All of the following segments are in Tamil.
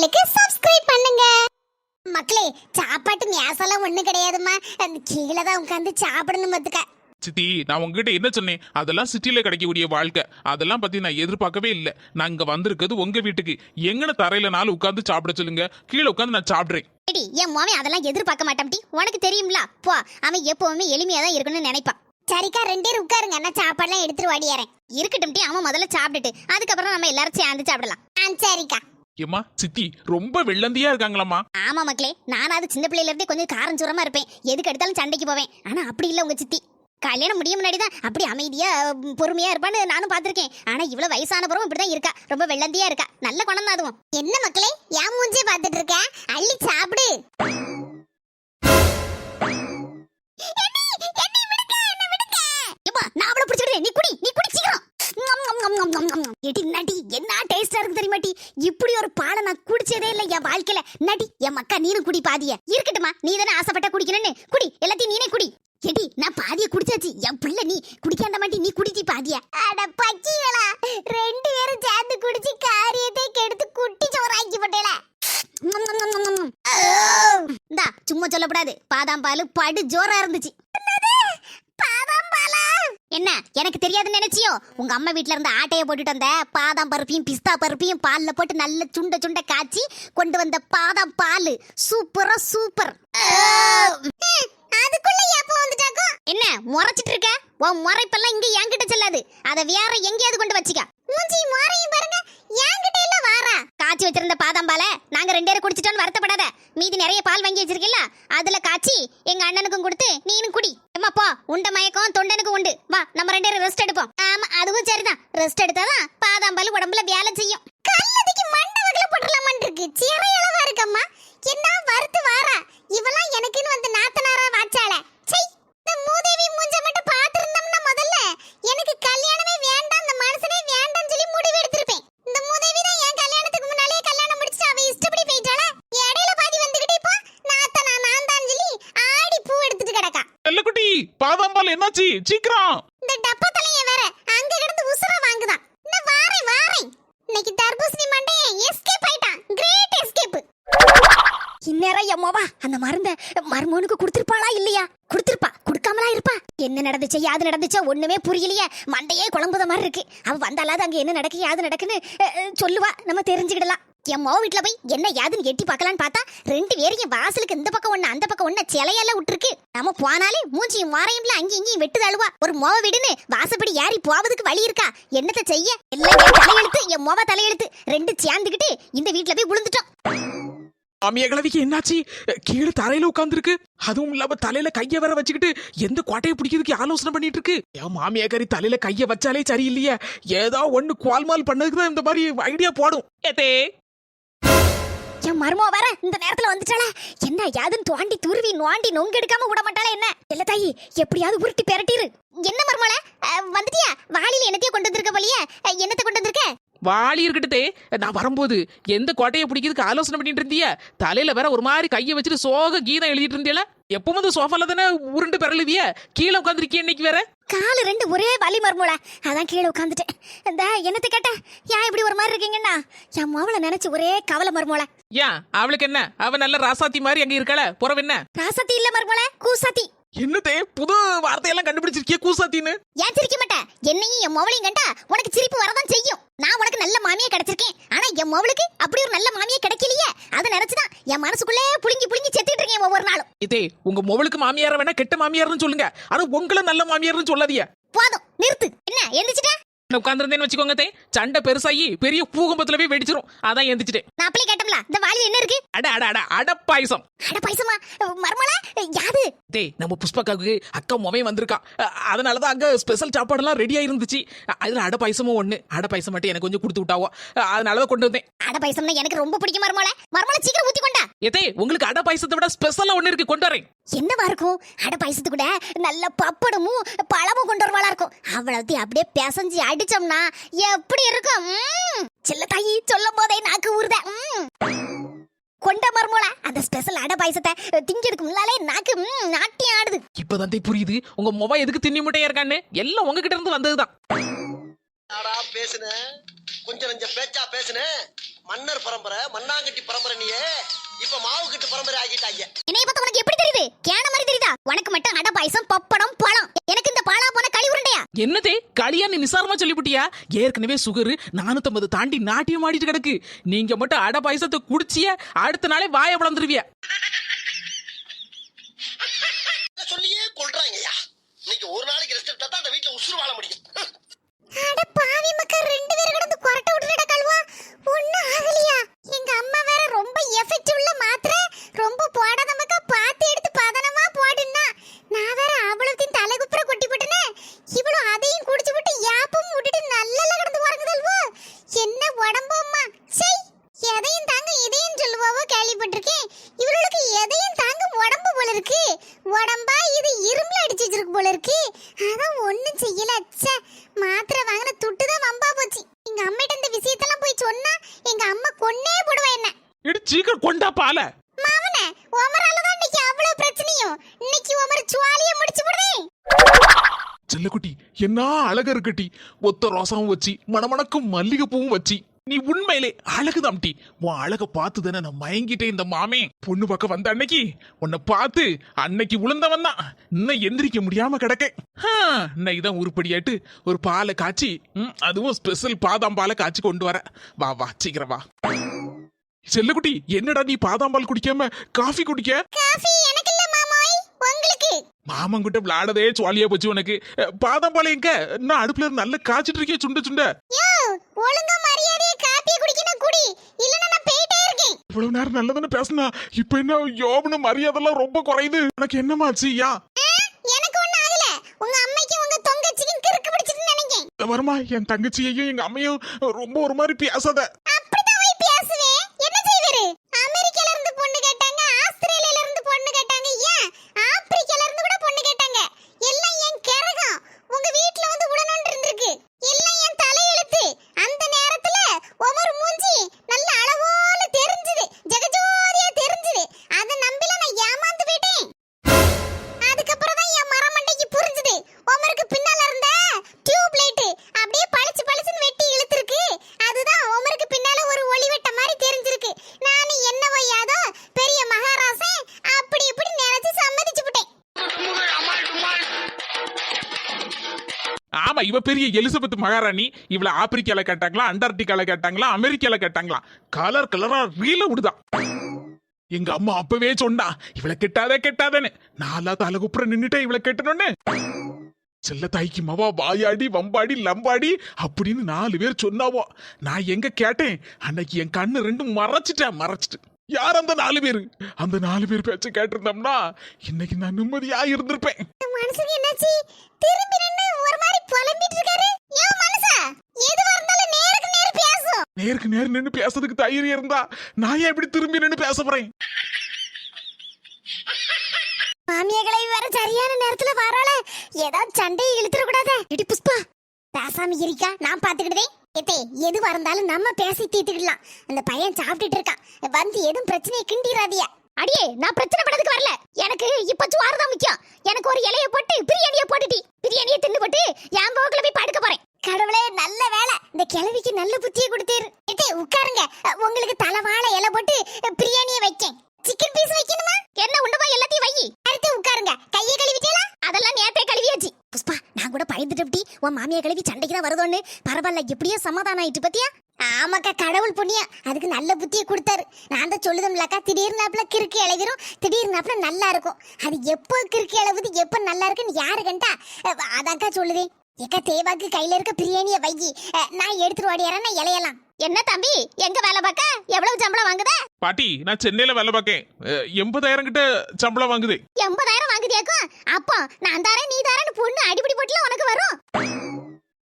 சேனலுக்கு சப்ஸ்கிரைப் பண்ணுங்க மக்களே. சாப்பாட்டு நேசலாம் ஒண்ணு கிடையாதுமா, அந்த கீழே தான் உட்காந்து சாப்பிடணும் பாத்துக்க. சித்தி, நான் உங்ககிட்ட என்ன சொன்னேன்? அதெல்லாம் சிட்டில கிடைக்கக்கூடிய வாழ்க்கை, அதெல்லாம் பத்தி நான் எதிர்பார்க்கவே இல்லை. நான் இங்க வந்திருக்கிறது உங்க வீட்டுக்கு. எங்கன தரையில நாள் உட்காந்து சாப்பிட சொல்லுங்க, கீழே உட்காந்து நான் சாப்பிடுறேன். ஏடி, என் மாமன் அதெல்லாம் எதிர்பார்க்க மாட்டான்டி, உனக்கு தெரியும்ல. போ, அவன் எப்பவுமே எளிமையா தான் இருக்கணும்னு நினைப்பான். சரிக்கா, 2 பேரும் உட்காருங்க, நான் சாப்பாடுலாம் எடுத்துட்டு வாடியாரேன். இருக்கட்டும் டி, அவன் முதல்ல சாப்பிட்டுட்டு அதுக்கப்புறம் நம்ம எல்லாரும் சேர்ந்து சாப்பிடலாம். சரிக்கா. ஏமா சித்தி ரொம்ப வெள்ளந்தியா இருக்காங்களாமா? ஆமா மக்களே, நானாவது சின்ன பிள்ளையில இருந்தே கொஞ்சம் காரஞ்சூரமா இருப்பேன், எதுக்கு எடுத்தாலும் சண்டைக்கு போவேன். ஆனா அப்படி இல்ல உங்க சித்தி. கல்யாணம் முடிய முன்னாடிதான் அப்படி அமைதியா பொறுமையா இருப்பான்னு நானும் பாத்திருக்கேன். ஆனா இவ்வளவு வயசான பிறகு இப்படிதான் இருக்கா, ரொம்ப வெள்ளந்தியா இருக்கா. நல்ல குணம் தான் அதுவும். என்ன மக்களே, என் மூஞ்சே பாத்துட்டு இருக்க? அள்ளி சாப்பிடு. நான் அவளை பிடிச்சிடுறேன், நீ குடி சீக்கிரம். எடி நடி, என்ன டேஸ்டா இருக்கு தெரியுமாட்டி? இப்படி ஒரு பாலை நான் குடிச்சதே இல்ல என் வாழ்க்கையில. நடி, என் மக்கா நீனும் குடி பாதிய. இருக்கட்டுமா, நீ தானே ஆசைப்பட்ட குடிக்கணும்னு, குடி எல்லாத்தையும் நீனே குடி. எடி, நான் பாதிய குடிச்சாச்சு, என் பிள்ளை நீ குடிக்காண்ட மாட்டி, நீ குடிச்சி பாதிய. அட பச்சிகளா, 2 பேரும் சேர்ந்து குடிச்சு காரியத்தை கெடுத்து குட்டி சோறாக்கி போட்டேல. இந்தா, சும்மா சொல்லக்கூடாது, பாதாம் பால் படு ஜோரா இருந்துச்சு. என்ன எனக்கு தெரியாதுன்னு நினைச்சியோ? உங்க அம்மா வீட்ல இருந்து ஆட்டைய போட்டுட்டு வந்த பாதாம் பருப்பையும் பிஸ்தா பருப்பையும் பால்ல போட்டு நல்ல சுண்ட சுண்ட காய்ச்சி கொண்டு வந்த பாதாம் பால் சூப்பரா சூப்பர். அதுக்குள்ள எப்போ வந்துட்டாக்கோ? என்ன முறைச்சிட்டு இருக்க? உன் முறைப்பெல்லாம் இங்க என்கிட்ட செல்லாது, அத வேற எங்கேயாவது கொண்டு வச்சுக்க. மூஞ்சி முறையும் பாருங்க, என்கிட்ட இல்ல வாரா. காய்ச்சி வச்சிருந்த பாதாம் பாலை நாங்க 2 பேரும் குடிச்சிட்டோம்னு வருத்தப்படாத. மீதி நிறைய பால் வாங்கி வச்சிருக்கல, அதுல காய்ச்சி எங்க அண்ணனுக்கும் கொடுத்து நீனும் குடி. அம்மா போ, உண்ட மயக்கம் தொண்டனுக்கு உண்டு. வா, நம்ம 2 பேரும் ரெஸ்ட் எடுப்போம். ஆமா, அதுவும் சரிதான். ரெஸ்ட் எடுத்தாதான் பாதாம் பால் உடம்புல வேலை செய்யும். கல்லதிக்கு மண்டவகல போடலாமன்னு இருக்கு, சிறையளவா இருக்கம்மா. என்ன வறுத்து வாரா இவெல்லாம் எனக்குன்னு வந்து நாத்தனாரா வாச்சால. சை, இந்த மூதேவி மூஞ்ச மட்டும் பாத்துறோம்னா முதல்ல எனக்கு கல்யாணமே வேண்டாம், இந்த மனுஷனே வேண்டாம்னு சொல்லி முடிவு எடுத்திருப்பேன். இந்த மூதேவி தான் என் கல்யாணத்துக்கு முன்னாலே கல்யாணம் முடிச்சு அவ இஷ்டப்படி போயிட்டாளா. இடையில பாதி வந்துகிட்டு இப்போ நாத்தனா நான் தான் சொல்லி ஆடி பூ எடுத்துட்டு கிடக்கா. செல்லக்குட்டி, பாதாம் பால் என்னாச்சு? சீக்கிரம். இந்த டப்பா தலைய வேற அங்க கிடந்து உசுர வாங்குதான். இந்த வாரேன் இன்னைக்கு தர்பூசணி மண்டையன் எஸ்கேப் ஆயிட்டான். Great escape. இந்நேரம் எம்மாவா அந்த மருந்த மர்மோனுக்கு கொடுத்திருப்பாளா இல்லையா? கொடுத்திருப்பா, கொடுக்காமலா இருப்பா? என்ன நடந்துச்சு யாது நடந்துச்சோ ஒண்ணுமே புரியலையே. மண்டையே குழம்புத மாதிரி இருக்கு. அவ வந்தாலாவது அங்க என்ன நடக்கு யாது நடக்குன்னு சொல்லுவா, நம்ம தெரிஞ்சுக்கிடலாம். என் மோ வீட்டுல போய் என்ன யாதுன்னு எட்டி பார்க்கலான்னு பார்த்தா 2 பேரையும் வாசலுக்கு இந்த பக்கம் ஒண்ணு அந்த பக்கம் ஒண்ணு சிலையெல்லாம் விட்டுருக்கு. நம்ம போனாலே மூஞ்சியும் மாறையும்ல அங்கேயும் இங்கேயும் வெட்டு தழுவா. ஒரு மோவ வீடுன்னு வாசப்படி ஏறி போவதுக்கு வழி இருக்கா? என்னத்த செய்ய? எல்லாம் என் தலையெழுத்து, என் மோவ தலையெழுத்து 2 சேர்ந்துக்கிட்டு இந்த வீட்டுல போய் விழுந்துட்டோம். மாமியா கிழவிக்கு என்னாச்சு? கீழே தரையில உட்காந்துருக்கு, அதுவும் இல்லாம தலையில கைய வர வச்சுக்கிட்டு எந்த கோட்டையை பிடிக்கிறதுக்கு ஆலோசனை பண்ணிட்டு இருக்கு. என் மாமியாக்காரி தலையில கைய வச்சாலே சரியில்லையே, ஏதோ ஒண்ணு குவால்மால் பண்ணதுக்கு தான் இந்த மாதிரி ஐடியா போடும். ஏத்தே, என் மருமோ வர இந்த நேரத்துல வந்துட்டாளா? என்ன யாதுன்னு தோண்டி துருவி நோண்டி நொங்கு எடுக்காம விட மாட்டாளா என்ன? இல்ல தாயி, எப்படியாவது உருட்டி பெரட்டிரு. என்ன மருமோல வந்துட்டியா? வாளியில என்னத்தையோ கொண்டு வந்திருக்க போலியே, என்னத்தை கொண்டு வந்திருக்க? வாளி இருக்கட்டே, நான் வரும்போது எந்த கோட்டையை பிடிக்கிறதுக்கு ஆலோசனை பண்ணிட்டு இருந்தியா? தலையில வேற ஒரு மாதிரி கையை வச்சுட்டு சோக கீதம் எழுதிட்டு இருந்தியல. எப்பவும் அந்த சோஃபால தானே உருண்டு பெறலுவிய, கீழே உட்காந்துருக்கிய இன்னைக்கு வேற. காலு 2 ஒரே வலி மருமோல, அதான் கீழே உட்காந்துட்டேன். இந்த என்னத்தை கேட்ட? ஏன் இப்படி ஒரு மாதிரி இருக்கீங்கன்னா என் மாவளை நினைச்சு ஒரே கவலை மருமோல. ஏன் அவளுக்கு என்ன? அவ நல்ல ராசாத்தி மாதிரி அங்க இருக்கல, புறவென்ன? ராசத்தி இல்ல மருமோல, கூசாத்தி. என்னதே புது வார்த்தையெல்லாம் கண்டுபிடிச்சிருக்கிய, கூசாத்தின்னு? ஏன் சிரிக்க மாட்டேன்? என்னையும் என் மவளையும் கண்டா உனக்கு சிரிப்பு வரதான் செய்யும். நான் உனக்கு நல்ல மாமியா கிடைச்சிருக்கேன், ஆனா என் மவளுக்கு அப்படி ஒரு நல்ல மாமியா கிடைக்கலையே. அதை நினைச்சுதான் என் மனசுக்குள்ளே புழுங்கி புழுங்கி செத்துட்டு இருக்கேன் ஒவ்வொரு நாளும். இதே உங்க மொவளுக்கு மாமியார வேணா கெட்ட மாமியார்னு சொல்லுங்க, ஆனா உங்களை நல்ல மாமியார்னு சொல்லாதீங்க. போதும், நிறுத்து. என்ன எந்திரிச்சிட்ட? உட்காந்துருந்தேன்னு வச்சுக்கோங்க, சண்டை பெருசாகி பெரிய பூகம்பத்துல போய் வெடிச்சிரும், அதான் எந்திரிச்சிட்டேன். நான் அப்படியே கேட்டோம்ல, இந்த வாளியில என்ன இருக்கு? அட அட அட அட பாயசம். அட பாயசமா? மர்மலா யாது? டேய், நம்ம புஷ்பக்காவுக்கு அக்கா மொபைல் வந்திருக்கா, அதனாலதான் அங்க ஸ்பெஷல் சாப்பாடுலாம் ரெடியா இருந்துச்சு. அதுல அட பாயசமும் ஒண்ணு, அட பாயசம் மட்டும் எனக்கு கொஞ்சம் கொடுத்து விட்டாவோ, அதனாலதான் கொண்டு வந்தேன். அட பாயசம்னா எனக்கு ரொம்ப பிடிக்கும் மர்மலா. மர்மலா சீக்கிரம் ஊத்தி கொண்டா. ஏதே, உங்களுக்கு அட பாயசத்தை விட ஸ்பெஷலா ஒண்ணு இருக்கு, கொண்டு வரேன். என்னவா இருக்கும்? அட பாயசத்து கூட நல்ல பப்படமும் பழமும் கொண்டு வருவாளா இருக்கும். அவ்வளவுத்தையும் அப்படியே பிசைஞ்சு அடிச்சோம்னா எப்படி இருக்கும்? செல்ல தாயி சொல்லும் போதே நாக்கு ஊறுத. கொண்ட மர்மோல அந்த ஸ்பெஷல் அட பாயசத்தை திங்கிறதுக்கு முன்னாலே நாக்கு நாட்டி ஆடுது. இப்பதான் புரியுது உங்க மொபைல் எதுக்கு தின்னி முட்டையா இருக்கான்னு. எல்லாம் உங்ககிட்ட இருந்து வந்ததுதான். யாரா பேசுன கொஞ்சம் நெஞ்ச பேச்சா பேசுன மன்னர் பரம்பரை மண்ணாங்கட்டி பரம்பரை நீயே இப்ப மாவு கட்டு பரம்பரை ஆகிட்டாங்க. என்னைய பார்த்தா உனக்கு எப்படி தெரியுது? கேன மாதிரி தெரியுதா? உனக்கு மட்டும் அடை பாயசம் பப்படம் பழம், எனக்கு இந்த பாலா போன களி உருண்டையா? என்னதே களியான்னு நிசாரமா சொல்லிவிட்டியா? ஏற்கனவே சுகரு 450 தாண்டி நாட்டியம் ஆடிட்டு கிடக்கு. நீங்க மட்டும் அடை பாயசத்தை குடிச்சிய அடுத்த நாளே வாய வளர்ந்துருவிய. சொல்லியே கொள்றாங்கய்யா. இன்னைக்கு ஒரு நாளைக்கு ரெஸ்ட் எடுத்தா தான் அந்த வீட்ல உசுறு வாழ முடியும். அட பாவி மக்கா, ரெண்டு பேரும் கிடந்து கொரட்ட விட்டுறடா கல்வா. ஒண்ணும் ஆகலையா? எங்க அம்மா வேற ரொம்ப எஃபெக்ட் உள்ள மாத்திரை ரொம்ப போடாத மக்கா, பாத்து எடுத்து பதனமா போடுன்னா. நான் வேற அவ்வளவுத்தையும் தலைகுப்புற கொட்டி போட்டனே. இவ்வளவு அதையும் குடிச்சு விட்டு யாப்பும் விட்டுட்டு நல்லா கிடந்து போறங்கதல்வோ. என்ன உடம்பம்மா சை. எதையும் தாங்க இதையும் சொல்லுவாவோ கேள்விப்பட்டிருக்கேன். இவளுக்கு எதையும் தாங்க உடம்பு போல இருக்கு. உடம்பா இது இரும்புல அடிச்சு வச்சிருக்கு போல இருக்கு. அதான் ஒண்ணும் செய்யல. ச்சே, மாத்திரை வாங்கின துட்டு தான் வம்பா போச்சு. எங்க அம்மிட்ட இந்த விஷயத்தெல்லாம் போய் சொன்னா எங்க அம்மா கொன்னே போடுவா என்ன. இடி சீக்கிரம் கொண்டா பால. மாமனே, உமரால தான் இன்னைக்கு அவ்வளவு பிரச்சனையும். இன்னைக்கு உமர் சுவாலிய முடிச்சு போடுவேன். செல்லக்குட்டி என்ன அழகா இருக்கட்டி. ஒத்த ரோசாவும் வச்சு மணமணக்கும் மல்லிகை பூவும் வச்சு நீ உண்மையிலே அழகுதாம்டி. உன் அழக பார்த்து தானே நான் மயங்கிட்டேன். இந்த மாமே பொண்ணு பக்கம் வந்த அன்னைக்கு உன்னை பார்த்து அன்னைக்கு உளுந்தவன் தான் இன்னும் எந்திரிக்க முடியாம கிடக்க. இன்னைக்கு தான் உருப்படியாட்டு ஒரு பாலை காய்ச்சி, அதுவும் ஸ்பெஷல் பாதாம் பாலை காய்ச்சி கொண்டு வர. வா வா சீக்கிரம் வா. செல்லக்குட்டி என்னடா நீ பாதாம் பால் குடிக்காம காஃபி குடிக்க? காஃபி எனக்கு இல்ல மாமாய், உங்களுக்கு. மாமன் கிட்ட விளையாடதே சுவாலியா போச்சு உனக்கு. பாதாம் பால் எங்க? நான் அடுப்புல இருந்து நல்லா காய்ச்சிட்டு இருக்கேன் சுண்ட சுண்ட. யோ, ஒழுங்கா மரியாதையா காபி குடிக்கணும் குடி, இல்லனா நான் போயிட்டே இருக்கேன். இவ்வளவு நேரம் நல்லதானே பேசினா, இப்ப என்ன யோபன மரியாதைலாம் ரொம்ப குறையுது. உனக்கு என்னமாச்சு? யா எனக்கு ஒண்ணு ஆகல. உங்க அம்மைக்கு உங்க தங்கச்சிக்கு கிறுக்கு பிடிச்சிட்டு நினைக்கேன். வருமா என் தங்கச்சியையும் எங்க அம்மையும் ரொம்ப ஒரு மாதிரி பேசாத. அப்படிதான் போய் பேசுவேன். என்ன செய்வீரு? அமெரிக்கால இருந்து பொண்ணு கேட்டாங்க, ஆஸ்திரேலியால இருந்து பொண்ணு கேட்டாங்க, ஏன் ஆப்பிரிக்கால இருந்து கூட பொண்ணு கேட்டாங்க. எல்லாம் என் கரகம் உங்க வீட்ல வந்து உடனொன்று இருந்திருக்கு. எல்லாம் என் தலையெழுத்து. அந்த நேரத்துல ஒவ்வொரு மூஞ்சி நல்ல அழகோல தெரிஞ்சது, ஜெகஜோதியா தெரிஞ்சது. அதை நம்பில நான் ஏமாந்து போயிட்டேன். அதுக்கப்புறம் தான் என் மரமண்டைக்கு புரிஞ்சுது. ஒமருக்கு பின்னால இருந்த டியூப் லைட் அப்படியே பளிச்சு பளிச்சுன்னு வெட்டி இழுத்துருக்கு. அதுதான் ஒமருக்கு பின்னால ஒரு ஒளி வெட்ட மாதிரி தெரிஞ்சிருக்கு. நான் என்னவோ யாதோ பெரிய மகாராசே அப்படி இப்படி நினைச்சு சம்மதிச்சு விட்டேன். ஆமா, இவ பெரிய எலிசபெத் மகாராணி. இவள ஆப்பிரிக்கால கேட்டாங்களா, அண்டார்டிகால கேட்டாங்களா, அமெரிக்கால கேட்டாங்களா, கலர் கலரா ரீல விடுதா. எங்க அம்மா அப்பவே சொன்னா இவளை கெட்டாதே கெட்டாதேன்னு. நாலா தலகுப்புற நின்னுட்டேன் இவளை கெட்டணும்னு. செல்ல தாய்க்கு மவா வாயாடி வம்பாடி லம்பாடி அப்படின்னு 4 பேர் சொன்னாவோ. நான் எங்க கேட்டேன்? அன்னைக்கு என் கண்ணு ரெண்டும் மறைச்சிட்டு. யார் அந்த 4 பேரு? அந்த 4 பேர் பேச்ச கேட்டிருந்தோம்னா இன்னைக்கு நான் நிம்மதியா இருந்திருப்பேன். மனுஷனுக்கு என்னாச்சு? திரும்பி நின்னு ஒரு மாதிரி புலம்பிட்டு இருக்காரு. யோ மனுஷா, எதுவா இருந்தாலும் நேருக்கு நேர் பேசும். நேருக்கு நேர் நின்னு பேசுறதுக்கு தைரியம் இருந்தா நான் ஏன் இப்படி திரும்பி நின்னு பேச போறேன்? மாமியகளை வேற சரியான நேரத்துல வரால, ஏதாவது சண்டையை இழுத்துற கூடாதே. இடி புஷ்பா, பேசாம இருக்கா, நான் பாத்துக்கிட்டேன். ஏத்தே, எதுவா இருந்தாலும் நம்ம பேசி தீர்த்துக்கலாம். அந்த பையன் சாப்பிட்டுட்டு இருக்கான், வந்து எதுவும் பிரச்சனையை கிண்டிராதியா. அடியே, நான் பிரச்சனை பண்ணதுக்கு வரல. எனக்கு இப்ப சுவாறு தான் முக்கியம். எனக்கு ஒரு இலைய போட்டு பிரியாணியை போட்டுட்டி. பிரியாணியை தின்னு போட்டு என் போக்குல போய் படுக்க போறேன். கடவுளே, நல்ல வேலை இந்த கிழவிக்கு நல்ல புத்தியை கொடுத்தீரு. ஏத்தே உட்காருங்க, உங்களுக்கு தலைவாழை இலை போட்டு பிரியாணியை வைக்கேன். சிக்கன் பீஸ் வைக்கணுமா? என்ன உண்டமா எல்லாத்தையும் வை. அடுத்து உட்காருங்க. கையை கழுவிட்டீங்களா? அதெல்லாம் நேத்தே கழுவியாச்சு. புஷ்பா, நான் கூட பயந்துட்டு உன் மாமியை கழுவி சண்டைக்கு தான் வருதோன்னு. பரவாயில்ல, எப்படியோ சமாதானம் ஆயிட்டு பத்தியா? ஆமாக்கா, கடவுள் புண்ணியம், அதுக்கு நல்ல புத்தியை கொடுத்தாரு. நான் தான் சொல்லுதம்லக்கா, திடீர்னாப்புல கிறுக்கு இளவிரும், திடீர்னாப்புல நல்லா இருக்கும். அது எப்போ கிறுக்கு இளவுது எப்போ நல்லா இருக்குன்னு யாரு கண்டா? அதாக்கா சொல்லுதேன். ஏக்கா, தேவாக்கு கையில இருக்க பிரியாணியை வை, நான் எடுத்துட்டு ஓடியாரேன்னா இலையலாம். என்ன தம்பி, எங்க வேலை பார்க்க? எவ்வளவு சம்பளம் வாங்குத? பாட்டி, நான் சென்னையில வேலை பார்க்கேன். 80,000 கிட்ட சம்பளம் வாங்குது. 80,000 வாங்குதியாக்கும்? அப்போ நான் தாரேன் நீ தாரேன்னு பொண்ணு அடிபடி போட்டுல உனக்கு வரும்.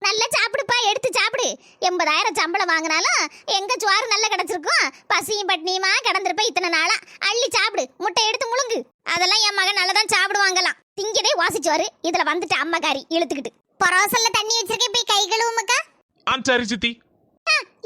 நல்லா சாப்பிடுப்பா, எடுத்து சாப்பிடு. 80,000 சம்பளம் வாங்கினாலும் எங்க சுவாறு நல்லா கிடைச்சிருக்கும். பசியும் பட்னியுமா கிடந்திருப்ப இத்தனை நாளா. அள்ளி சாப்பிடு, முட்டை எடுத்து முழுங்கு. அதெல்லாம் என் மகன் நல்லதான் சாப்பிடுவாங்கலாம். திங்கதே வாசிச்சுவாரு, இதுல வந்துட்டு அம்மகாரி இழுத்துக்கிட்டு. பரோசல்ல தண்ணி வச்சிருக்கேன், போய் கை கழுவுமக்கா. சரி சித்தி.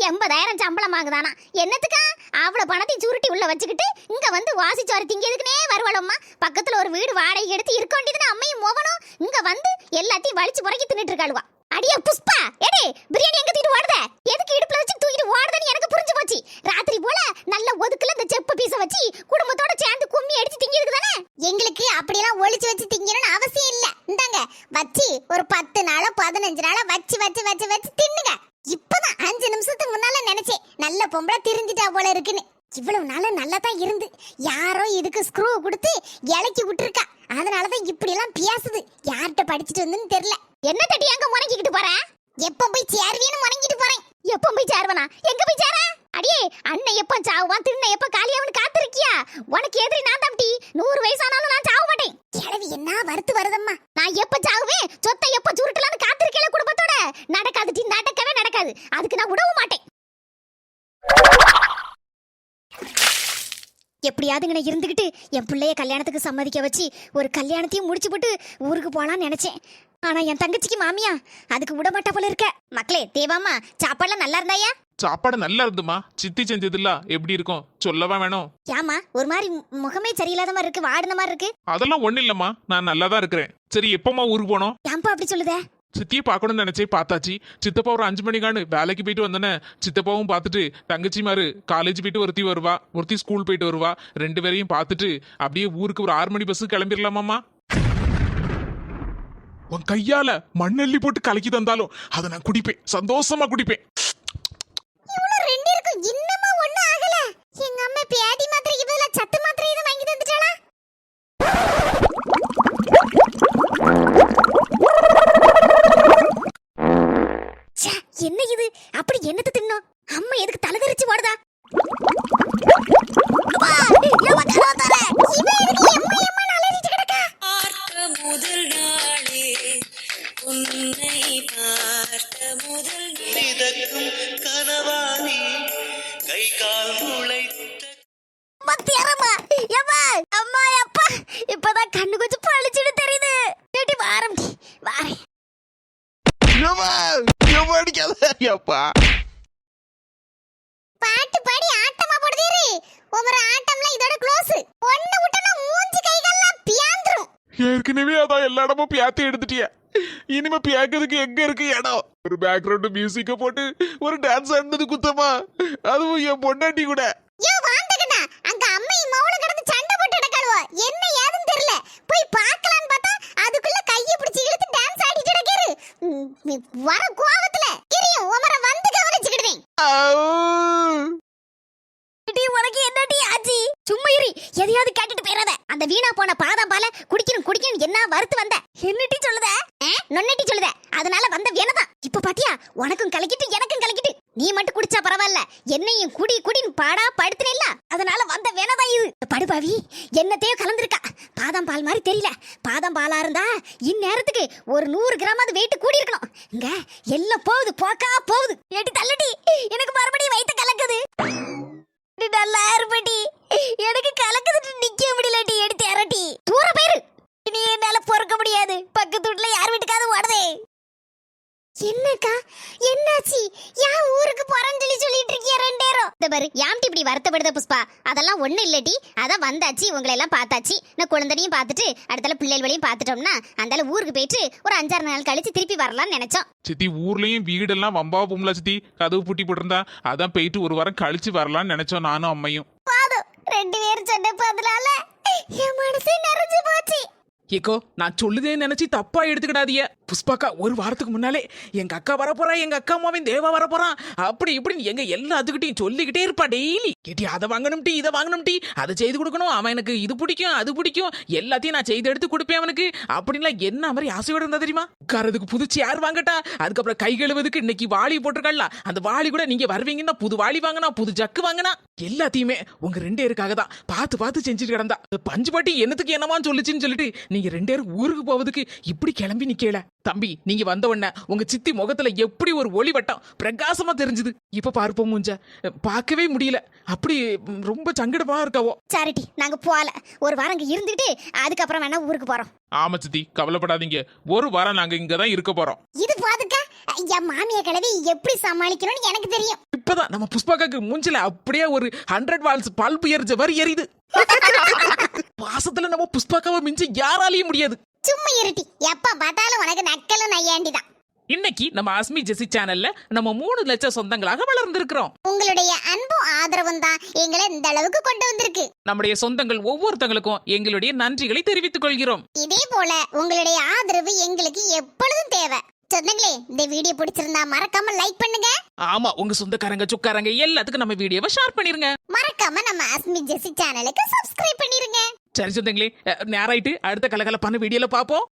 80,000 சம்பளம் வாங்குதானா? என்னத்துக்கா அவ்வளவு பணத்தையும் சுருட்டி உள்ள வச்சுக்கிட்டு இங்க வந்து வாசிச்சோறு திங்கிறதுக்குனே வருவாளம்மா. பக்கத்துல ஒரு வீடு வாடகை எடுத்து இருக்க வேண்டியதுன்னு அம்மையும் மோகனும் இங்க வந்து எல்லாத்தையும் வலிச்சு புறக்கி தின்னுட்டு இருக்காளுவா. அடியே புஷ்பா, எடே பிரியாணி எங்க தூக்கிட்டு ஓடுத? எதுக்கு இடுப்புல வச்சு தூக்கிட்டு ஓடுதன்னு எனக்கு புரிஞ்சு போச்சு. ராத்திரி போல நல்ல ஒதுக்குல இந்த செப்பு பீஸ வச்சு குடும்பத்தோட சேர்ந்து கும்மி அடிச்சு திங்கிறதுக்கு தானே. எங்களுக்கு அப்படிலாம் ஒளிச்சு வச்சு திங்கணும்னு அவசியம் இல்ல. இந்தாங்க வச்சு ஒரு 10 நாளோ 15 நாளோ வச்சு வச்சு வச்சு வச்சு தின்னுங்க. இப்பதான் 5 நிமிஷத்துக்கு முன்னால நினைச்சேன் நல்ல பொம்பளை திரிஞ்சிட்டா போல இருக்குன்னு. இவ்வளவு நாள நல்லா தான் இருந்து யாரோ இதுக்கு ஸ்க்ரூ கொடுத்து இலக்கி விட்டுருக்கா. அதனாலதான் இப்படி எல்லாம் பேசுது. யார்கிட்ட படிச்சுட்டு வந்துன்னு தெரியல. என்ன தட்டி எங்க முறங்கிக்கிட்டு போற? எப்ப போய் சேருவேன்னு முறங்கிட்டு போறேன். எப்ப போய் சேருவனா? எங்க போய் சேர? அடியே அண்ணன் எப்ப சாவுவான் தின்ன எப்ப காலியாவன்னு காத்திருக்கியா? உனக்கு எதிரி நான் தம்பி. 100 வயசானாலும் நான் சாவ மாட்டேன். கிழவி என்ன வருத்து வருதம்மா. நான் எப்ப சாவுவேன் சொத்தை எப்ப சுருட்டலான்னு காத்திருக்கல குடும்பத்தோட. நடக்காது, நடக்கவே நடக்காது. அதுக்கு நான் விடவும் மாட்டேன். எப்படியாதுங்கன இருந்துகிட்டு என் பிள்ளைய கல்யாணத்துக்கு சம்மதிக்க வச்சு ஒரு கல்யாணத்தையும் முடிச்சு போட்டு ஊருக்கு போலான்னு நினைச்சேன். ஆனா என் தங்கச்சிக்கு மாமியா அதுக்கு விட மாட்டா போல இருக்க. மக்களே தேவாமா சாப்பாடுலாம் நல்லா இருந்தாயா? சாப்பாடு நல்லா இருந்துமா. சித்தி செஞ்சதுல எப்படி இருக்கும் சொல்லவா வேணும்? ஏமா ஒரு மாதிரி முகமே சரியில்லாத மாதிரி இருக்கு, வாடின மாதிரி இருக்கு. அதெல்லாம் ஒண்ணு இல்லம்மா, நான் நல்லா தான் இருக்கிறேன். சரி எப்பமா ஊருக்கு போனோம்? ஏன்பா அப்படி சொல்லுதே? சித்தியை பார்க்கணும்னு நினைச்சே பார்த்தாச்சு. சித்தப்பா ஒரு 5 மணிக்கானு வேலைக்கு போயிட்டு வந்தோன்னே சித்தப்பாவும் பார்த்துட்டு தங்கச்சி மாரு காலேஜ் போயிட்டு ஒருத்தி வருவா, ஒருத்தி ஸ்கூல் போயிட்டு வருவா. 2 பேரையும் பார்த்துட்டு அப்படியே ஊருக்கு ஒரு 6 மணி பஸ்ஸுக்கு கிளம்பிடலாமாம்மா. உன் கையால மண்ணெல்லி போட்டு கலக்கி தந்தாலும் அதை நான் குடிப்பேன், சந்தோஷமா குடிப்பேன். இவ்வளவு ரெண்டு இருக்கும் இன்னமா ஒண்ணு ஆகல. எங்க அம்மா பேதி மாத்திரைக்கு பதிலா சத்து மாத்திரை இத வாங்கி தந்துட்டாளா? என்ன இது? அப்படி என்னது தின்னோம்? அம்மா எதுக்கு தலை தெரிச்சு ஓடுதா? அப்பா ஏமா கரோதர இவ எதுக்கு எம்மா எம்மா அலறிட்டு கிடக்கா? பார்த்த முதல் நாளே உன்னை பார்த்த முதல் மிதக்கும் கனவானி கை கால் முளைத்த மத்தியாரமா ஏமா அம்மா அப்பா இப்பதான் கண்ணு கொஞ்சம் பளிச்சுன்னு தெரியுது. ஏடி வாரம் வாரேன். பாட்டு பாடி ஆட்டமா போடுதீரு. ஒவ்வொரு ஆட்டம்ல இதோட க்ளோஸ். ஒண்ணு விட்டனா மூஞ்சி கைகள்லாம் பியாந்துரும். ஏற்கனவே அதான் எல்லா இடமும் பியாத்தி எடுத்துட்டிய. இனிமே பியாக்கிறதுக்கு எங்க இருக்கு இடம்? ஒரு பேக்ரவுண்ட் மியூசிக்க போட்டு ஒரு டான்ஸ் ஆடுனது குத்தமா? அதுவும் என் பொண்டாட்டி கூட. யோ வாண்டகடா அங்க அம்மையும் மௌன கடந்து சண்டை போட்டு நடக்காளுவோ. என்ன ஏதுன்னு தெரியல. போய் பார்க்கலாம்னு பார்த்தா அதுக்குள்ள கையை பிடிச்சி இழுத்து டான்ஸ் ஆடிட்டு நடக்கீரு. வர கோவத்துல கிரியும் உமர வந்து கவனிச்சுக்கிடுவேன். டி உனக்கு என்னடி ஆச்சி? சும்மா இரு, எதையாவது கேட்டுட்டு போயிராத. அந்த வீணா போன பாதாம் பால குடிக்கணும் என்ன வறுத்து வந்த? என்னடி சொல்லுத? நொன்னடி சொல்லுத. அதனால வந்த வேணதான். இப்ப பாத்தியா உனக்கும் கலக்கிட்டு எனக்கும் கலக்கிட்டு. நீ மட்டும் குடிச்சா பரவாயில்ல, என்னையும் குடின்னு பாடா படுத்துனேல்ல. அதனால வந்த வேணதான் இது. படுபாவி என்னத்தையோ கலந்துருக்கா. பாதாம் பால் மாதிரி தெரியல. பாதாம் பாலா இருந்தா இந்நேரத்துக்கு ஒரு 100 கிராமாவது வெயிட் கூடி இருக்கணும். இங்க எல்லாம் போகுது போக்கா போகுது. ஏடி தள்ளடி, எனக்கு மறுபடியும் வயித்த கலக்குது. நல்லா இருப்படி, எனக்கு கலக்குதுட்டு நிக்க முடியலடி. எடுத்து அரட்டி தூர போயிரு. நீ என்னால பொறுக்க முடியாது. பக்கத்து வீட்டுல யார் வீட்டுக்காவது ஓடுதே. என்னக்கா என்னாச்சு? யான் ஊருக்கு போறேன்னு சொல்லிட்டு இருக்கியா 2 நேரம்? இந்த பாரு யாம்டி இப்படி வருத்தப்படுத புஷ்பா. அதெல்லாம் ஒண்ணு இல்லடி. அதான் வந்தாச்சு, உங்களை எல்லாம் பார்த்தாச்சு. நான் குழந்தையும் பார்த்துட்டு அடுத்தால பிள்ளைகள் வழியும் பார்த்துட்டோம்னா அந்தால ஊருக்கு போயிட்டு ஒரு 5-6 நாள் கழிச்சு திருப்பி வரலாம்னு நினைச்சோம். சித்தி ஊர்லயும் வீடெல்லாம் வம்பா பொம்பளை சித்தி கதவு பூட்டி போட்டிருந்தா அதான் போயிட்டு ஒரு வாரம் கழிச்சு வரலாம்னு நினைச்சோம் நானும் அம்மையும். பாதம் 2 பேரும் சண்டை பதிலால என் மனசே நிறைஞ்சு போச்சு. ஏக்கோ நான் சொல்லுதே நினைச்சு தப்பா எடுத்துக்கிடாதீங்க. புஷ்பாக்கா ஒரு வாரத்துக்கு முன்னாலே எங்க அக்கா வரப்போறா, எங்க அக்கா அம்மாவின் தேவா வரப்போறான், அப்படி இப்படின்னு எங்க எல்லாத்துக்கிட்டையும் சொல்லிக்கிட்டே இருப்பா டெய்லி. கேட்டி அதை வாங்கணும் டி இதை வாங்கணும் டி, அதை செய்து கொடுக்கணும், அவன் எனக்கு இது பிடிக்கும் அது பிடிக்கும், எல்லாத்தையும் நான் செய்து எடுத்து கொடுப்பேன் அவனுக்கு அப்படின்லாம் என்ன மாதிரி ஆசையோட இருந்தா தெரியுமா? உட்காரதுக்கு புது சேர் வாங்கட்டா, அதுக்கப்புறம் கை கழுவதுக்கு இன்னைக்கு வாளி போட்டிருக்கல, அந்த வாளி கூட நீங்க வருவீங்கன்னா புது வாளி வாங்கினா புது ஜக்கு வாங்கினா எல்லாத்தையுமே உங்க 2 பேருக்காக தான் பார்த்து செஞ்சுட்டு கிடந்தா. பஞ்சு பாட்டி என்னத்துக்கு என்னமான்னு சொல்லிச்சுன்னு சொல்லிட்டு நீங்க 2 பேரும் ஊருக்கு போவதுக்கு இப்படி கிளம்பி நிக்கல. தம்பி நீங்க வந்த உடனே உங்க சித்தி முகத்துல எப்படி ஒரு ஒளி வட்டம் பிரகாசமா தெரிஞ்சது. இப்ப பார்ப்போம் மூஞ்ச பார்க்கவே முடியல, அப்படி ரொம்ப சங்கடமா இருக்காவோ. சாரிட்டி நாங்க போல ஒரு வாரம் இங்க இருந்துட்டு அதுக்கப்புறம் வேணா ஊருக்கு போறோம். ஆமா சித்தி கவலைப்படாதீங்க, ஒரு வாரம் நாங்க இங்கதான் இருக்க போறோம். இது பாதுக்கா என் மாமியா கிழவி எப்படி சமாளிக்கணும்னு எனக்கு தெரியும். இப்பதான் நம்ம புஷ்பாக்காக்கு மூஞ்சில அப்படியே ஒரு 100 வால்ஸ் பல்பு எரிஞ்ச மாதிரி எரியுது. பாசத்துல நம்ம புஷ்பாக்காவை மிஞ்சி யாராலையும் முடியாது. சும்மா இருட்டி, எப்ப பார்த்தாலும் உனக்கு நக்கலும் நையாண்டிதான். இன்னைக்கு நம்ம அஸ்மி ஜெசி சேனல்ல நம்ம 3 லட்சம் சொந்தங்களாக வளர்ந்திருக்கிறோம். உங்களுடைய அன்பும் ஆதரவும் தான் எங்களை இந்த அளவுக்கு கொண்டு வந்திருக்கு. நம்முடைய சொந்தங்கள் ஒவ்வொருத்தங்களுக்கும் எங்களுடைய நன்றிகளை தெரிவித்துக் கொள்கிறோம். இதே போல உங்களுடைய ஆதரவு எங்களுக்கு எப்பொழுதும் தேவை. சொந்தங்களே, இந்த வீடியோ பிடிச்சிருந்தா மறக்காம லைக் பண்ணுங்க. ஆமா, உங்க சொந்தக்காரங்க சுக்காரங்க எல்லாத்துக்கும் நம்ம வீடியோவை ஷேர் பண்ணிருங்க. மறக்காம நம்ம அஸ்மி ஜெசி சேனலுக்கு சப்ஸ்கிரைப் பண்ணிருங்க. சரி சொந்தங்களே, நேராயிட்டு அடுத்த கலகலப்பான வீடியோல பாப்போம்.